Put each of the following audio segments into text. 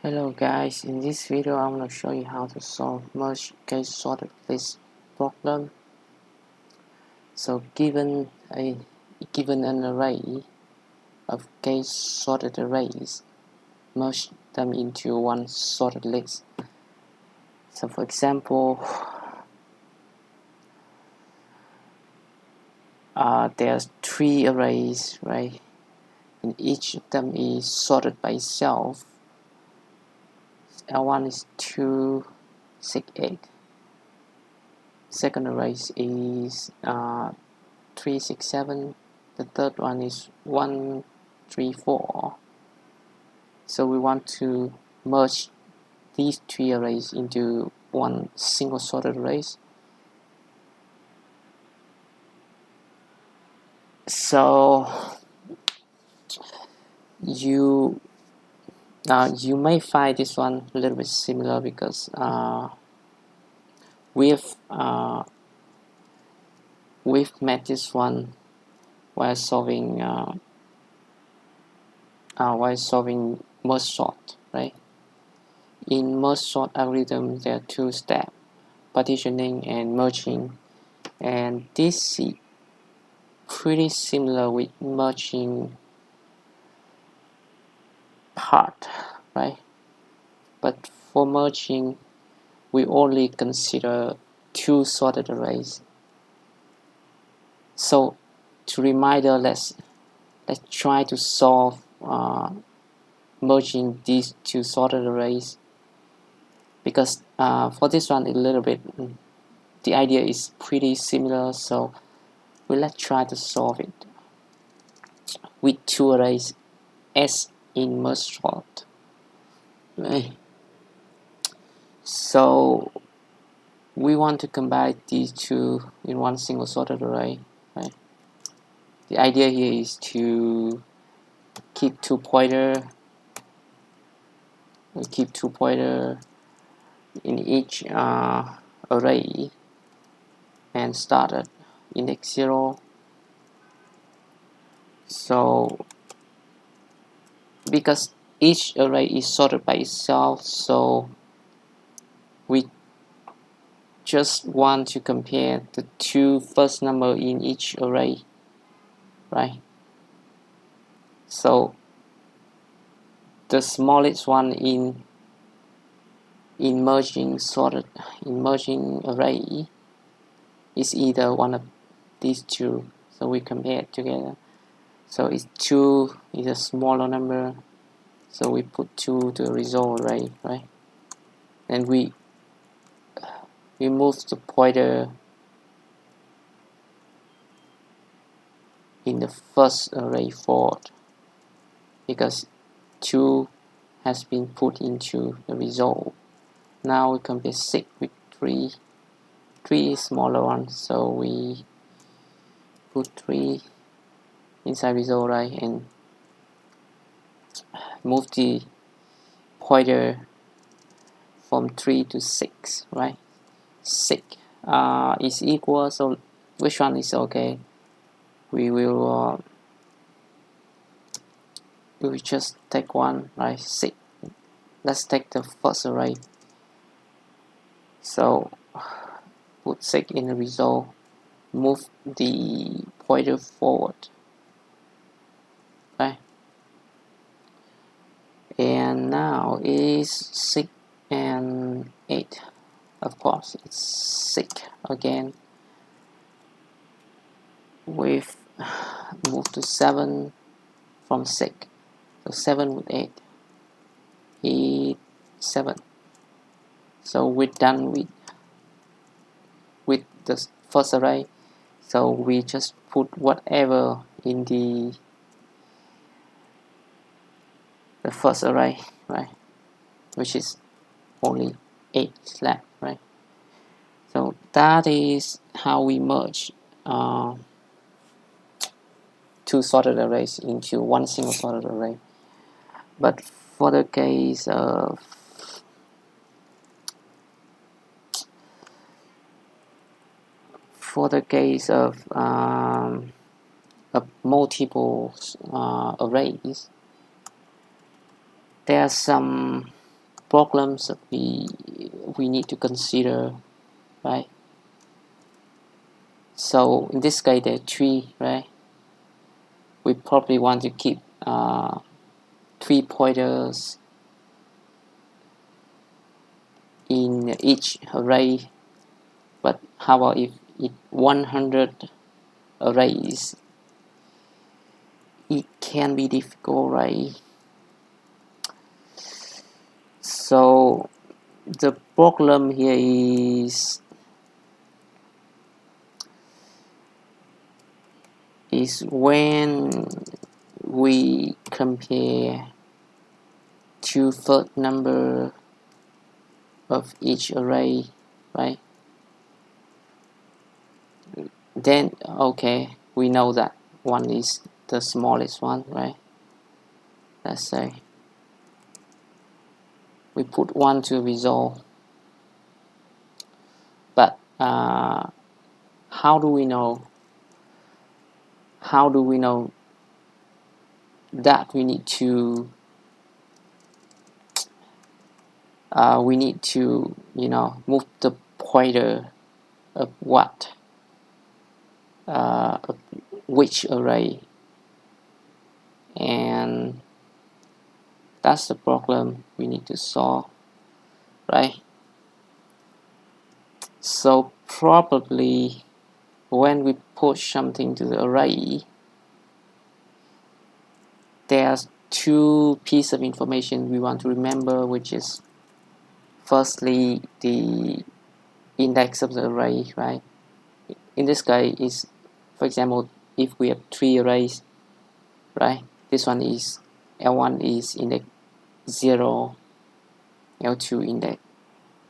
Hello guys, in this video I'm going to show you how to solve merge case sorted list problem. So given an array of case sorted arrays, merge them into one sorted list. So for example, there's 3 arrays, right? And each of them is sorted by itself. L1 is 2, 6, 8. Second array is 3, 6, 7. The third one is 1, 3, 4. So we want to merge these 3 arrays into one single sorted array. So you may find this one a little bit similar because we've met this one while solving merge sort, right? In merge sort algorithm, there are 2 steps: partitioning and merging, and this is pretty similar with merging part, right? But for merging, we only consider 2 sorted arrays. So to reminder, let's try to solve merging these 2 sorted arrays, because for this one a little bit the idea is pretty similar. So let's try to solve it with 2 arrays as in merge sort. Right. So we want to combine these 2 in one single sorted array, right? The idea here is to keep 2 pointer. We keep 2 pointer in each array and start at index 0. So because each array is sorted by itself, so we just want to compare the 2 first number in each array, right? So the smallest one in merging array is either one of these 2, so we compare it together. So it's 2 is a smaller number, so we put 2 to the result array, right? And we move the pointer in the first array forward, because 2 has been put into the result. Now we compare 6 with 3. 3 is smaller one, so we put 3 inside result array and move the pointer from 3 to 6, right? 6 is equal, so which one is okay? We will just take one, right? 6. Let's take the first array. So put 6 in the result, move the pointer forward, right? And now is 6 and 8. Of course, it's 6 again. We've moved to 7 from 6. So 7 with 8. 8, 7. So we're done with the first array. So we just put whatever in the first array, right? Which is only 8 left, right? So that is how we merge 2 sorted arrays into one single sorted array. But for the case of multiple arrays, there are some problems that we need to consider, right? So in this case there are 3, right? We probably want to keep 3 pointers in each array, but how about if it 100 arrays? It can be difficult, right? So the problem here is when we compare 2 first number of each array, right? Then okay, we know that one is the smallest one, right? Let's say we put 1 to resolve, but how do we know that we need to move the pointer of what of which array, and that's the problem we need to solve, right? So probably when we push something to the array, there's 2 pieces of information we want to remember, which is firstly the index of the array, right? In this case is, for example, if we have 3 arrays, right? This one is L1 is index 0, L2 index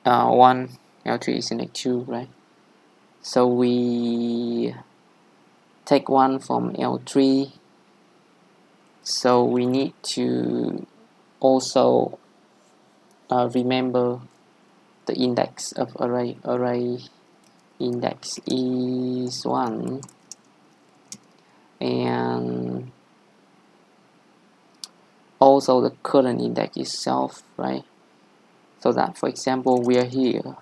1, L3 is index 2, right? So we take 1 from L3, so we need to also remember the index of array. Array index is 1, and also the current index itself, right? So that, for example, we are here,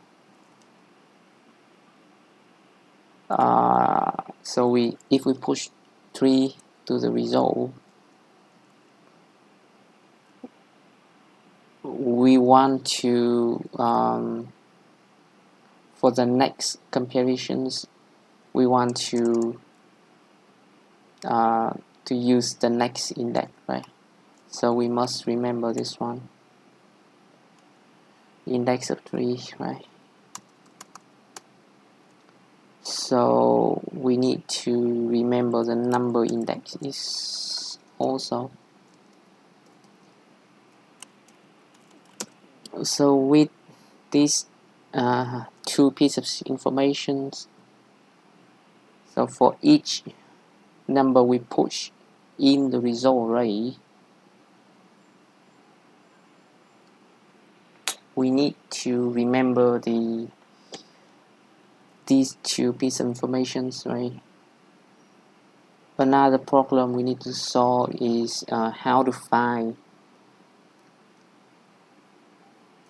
so if we push 3 to the result, we want to for the next comparisons we want to use the next index, right? So we must remember this one, index of 3, right? So we need to remember the number index is also. So with these 2 pieces of information, so for each number we push in the result array, we need to remember these 2 pieces of information, right? Another problem we need to solve is how to find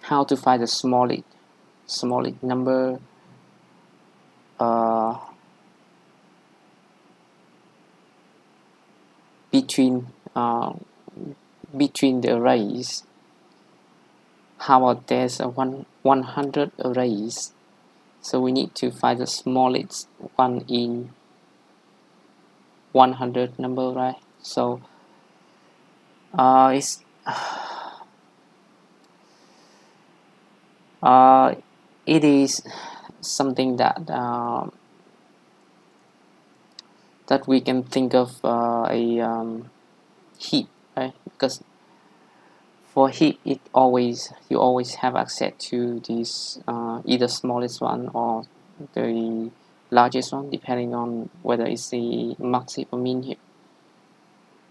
the smallest number between the arrays. How about there's a 100 arrays, so we need to find the smallest one in 100 number, right? So it's it is something that that we can think of a heap, right? Because for heap, you always have access to this either smallest one or the largest one, depending on whether it's the max heap or min heap.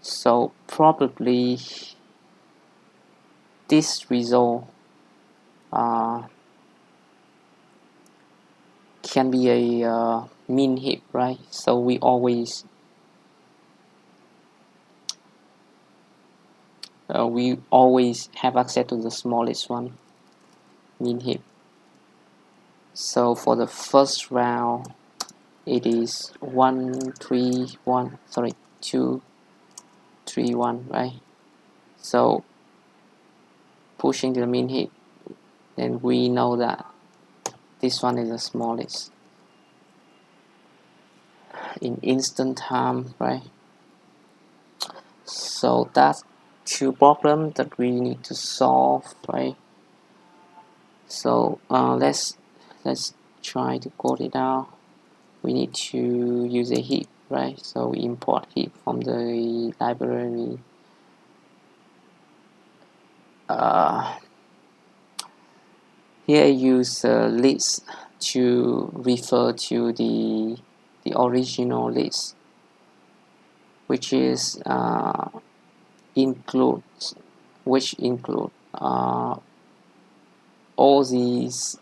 So probably this result can be a min heap, right? So we always have access to the smallest one. min heap. So for the first round, it is 1 3 1, sorry, 2 3 1, right? So pushing to the min heap, then we know that this one is the smallest in instant time, right? So that's two problems that we need to solve, right? So let's try to code it out. We need to use a heap, right? So we import heap from the library. Here I use list to refer to the original list, which is includes all these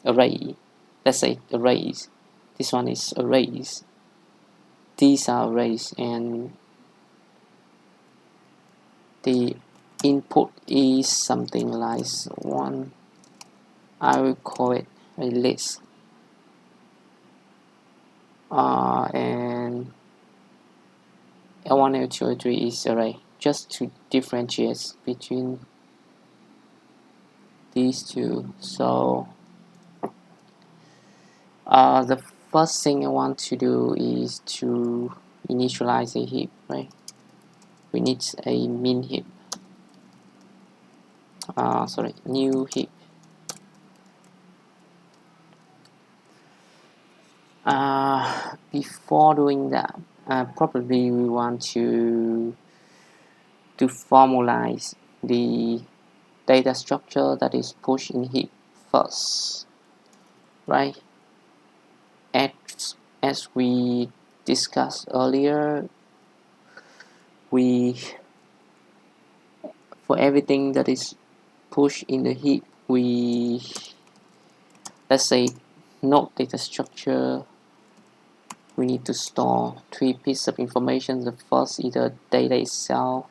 array. Let's say arrays. This one is arrays. These are arrays, and the input is something like one. I will call it a list, and L1, L2, L3 is array. Just to differentiate between these two. So the first thing I want to do is to initialize a heap, right? We need a min heap. Sorry, new heap. Before doing that, probably we want to formalize the data structure that is pushed in heap first, right? As we discussed earlier, for everything that is pushed in the heap, let's say node data structure, we need to store three pieces of information. The first is the data itself.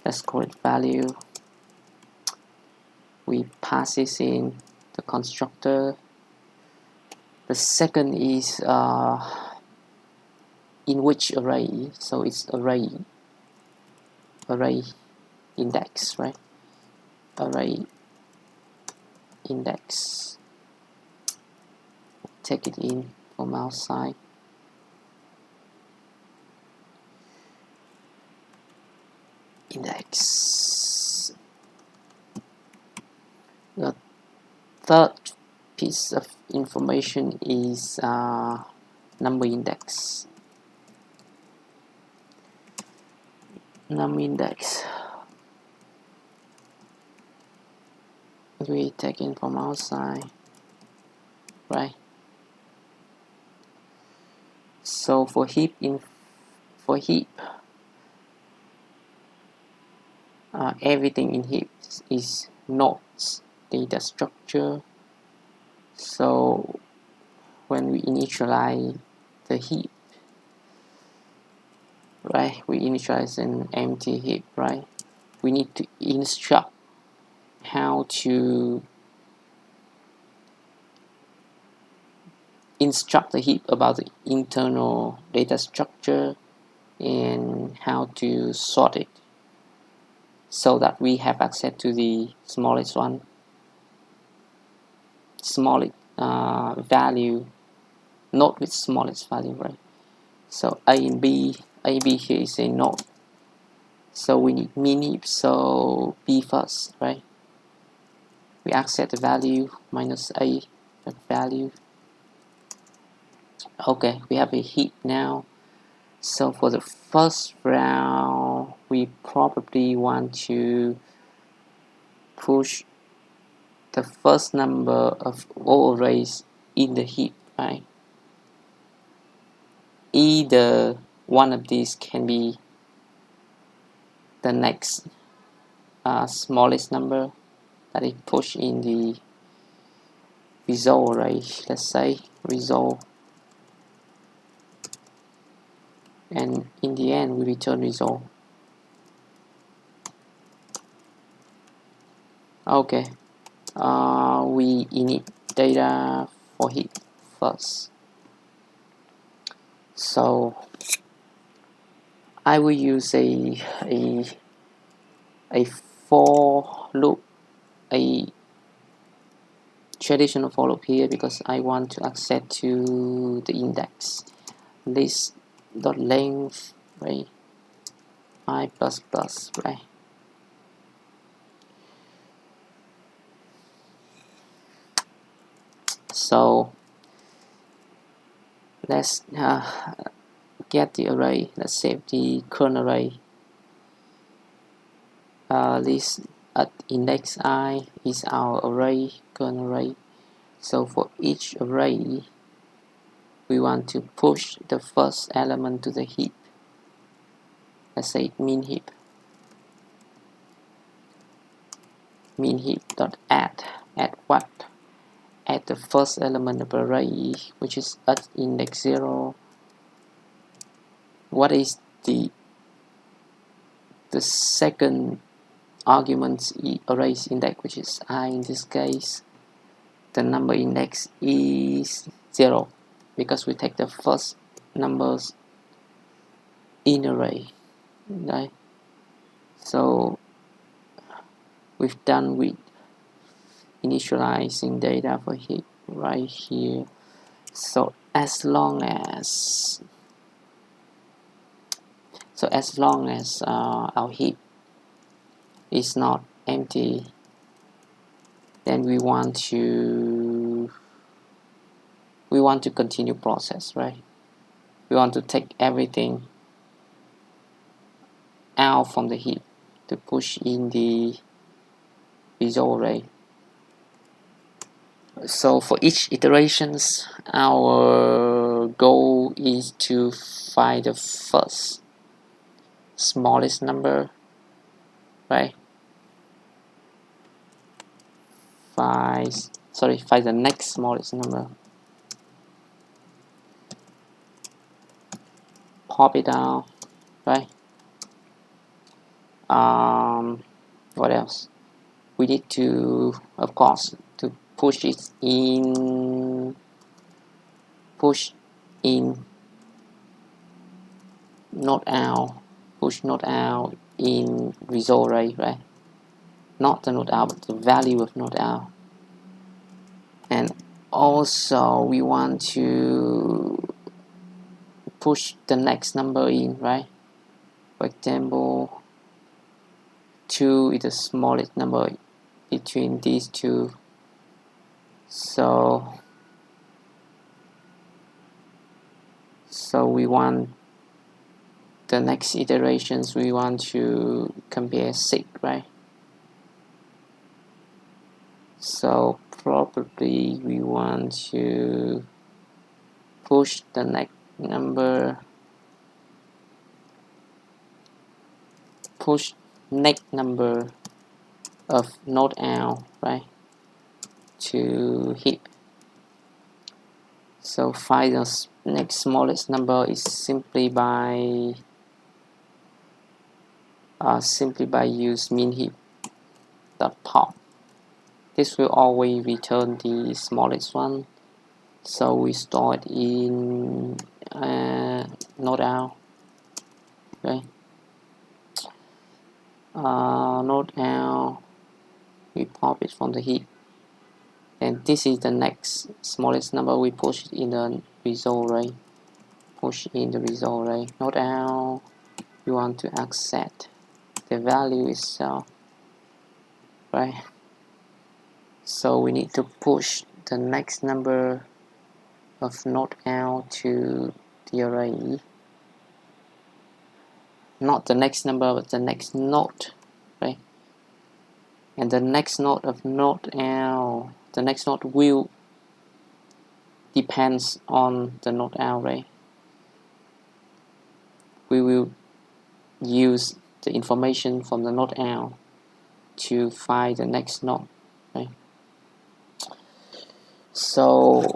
Let's call it value. We pass this in the constructor. The second is in which array. So it's array index, right? Array index. Take it in from outside. Index. The third piece of information is number index. Num index. We take in from outside, right? So for heap, everything in heap is nodes data structure. So when we initialize the heap, right, we initialize an empty heap, right? We need to instruct how to instruct the heap about the internal data structure and how to sort it so that we have access to the smallest value, node with smallest value, right? So A and B here is a node. So we need min heap, so B first, right? We access the value minus A, the value. Okay, we have a heap now. So for the first round, we probably want to push the first number of all arrays in the heap, right? Either one of these can be the next smallest number that is pushed in the result array. Let's say result, and in the end we return result. Okay, we init data for heap first. So I will use a for loop, a traditional for loop here, because I want to access to the index list dot length, right, I plus plus, right. So let's get the array. Let's save the current array. List at index I is our array, current array. So for each array, we want to push the first element to the heap. Let's say min heap. Min heap dot add. Add what? Add the first element of array, which is at index 0. What is the second argument array's index, which is I in this case? The number index is 0 because we take the first numbers in array, right? So we've done with initializing data for heap right here. So as long as our heap is not empty, then we want to continue process, right? We want to take everything out from the heap to push in the result array. So for each iterations, our goal is to find the first smallest number, right? Find the next smallest number. Pop it down, right? What else? We need to, of course, to push in not out, push not out in result array, right? Not the not out, but the value of not out. And also we want to push the next number in, right? For example, 2 is the smallest number between these two. So we want the next iterations, we want to compare 6, right? So probably we want to push the next number, of node L, right, to heap. So find the next smallest number is simply by use min heap dot pop. This will always return the smallest one. So we store it in node L, okay. Node L, we pop it from the heap, and this is the next smallest number. We push it in the result array. Push in the result array. Node L, you want to accept the value itself, right? So we need to push the next number of node L to the array. Not the next number, but the next node, right? And the next node of node L, the next node will depends on the node L, right? We will use the information from the node L to find the next node, right? So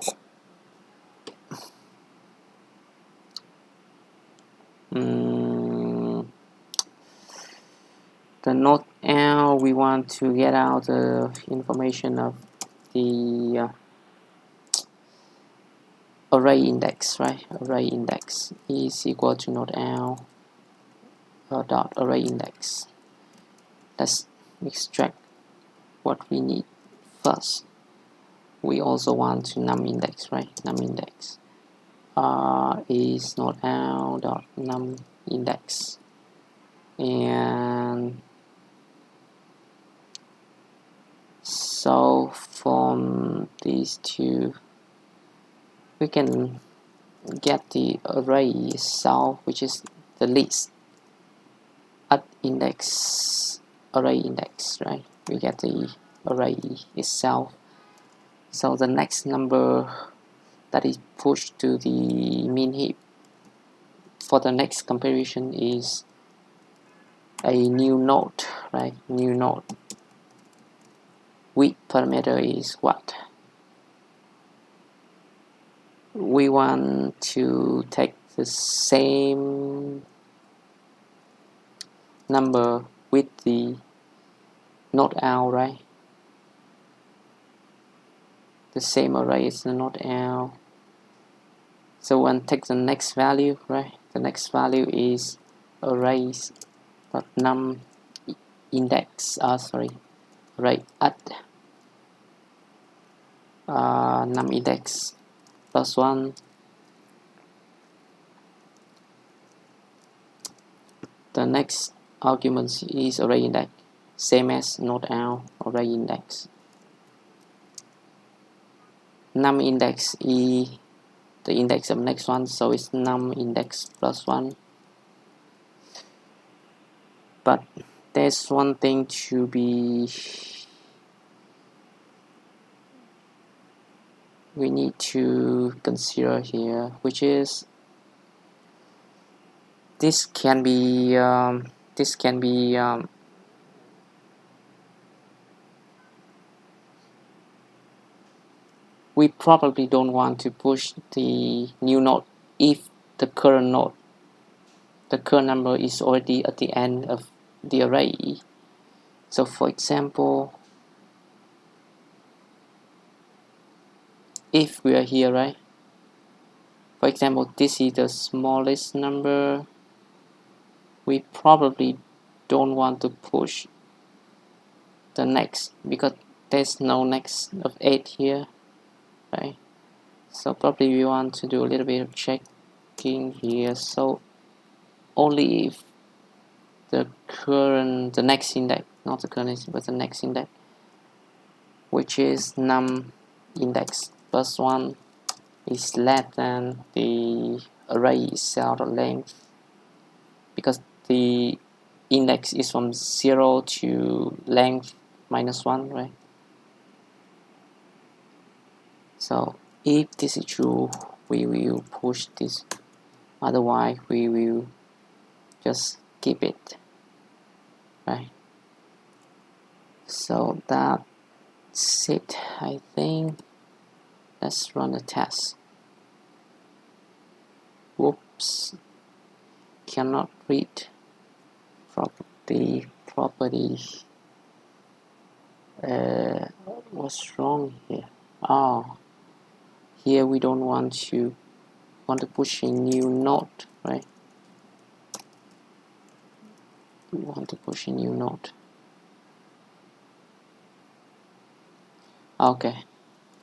the node L, we want want to get out the information of the array index, right? Array index is equal to node L dot array index. Let's extract what we need first. We also want to num index, right? Num index is node L dot num index, and so from these two we can get the array itself, which is the list at index array index, right? We get the array itself. So the next number that is pushed to the min heap for the next comparison is a new node, right? New node. With parameter is what? We want to take the same number with the node L, right? The same array is the node L. So when take the next value, right? The next value is arrays dot num index. Array at num index plus 1. The next argument is array index, same as node L array index. Num index is the index of next one, so it's num index plus 1. But there's one thing to be we need to consider here, which is this can be we probably don't want to push the new node if the current number is already at the end of the array. So for example, if we are here, right? For example, this is the smallest number. We probably don't want to push the next because there's no next of 8 here, right? So probably we want to do a little bit of checking here. So only if the next index, not the current index, but the next index, which is num index plus 1, is less than the array itself length, because the index is from 0 to length minus 1, right? So if this is true, we will push this, otherwise we will just keep it, right? So that's it, I think. Let's run a test. Whoops, cannot read properties. What's wrong here? Oh, here we don't want to push a new node, right? We want to push a new node. Okay,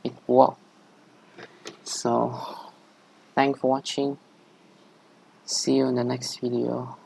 it worked. So thanks for watching. See you in the next video.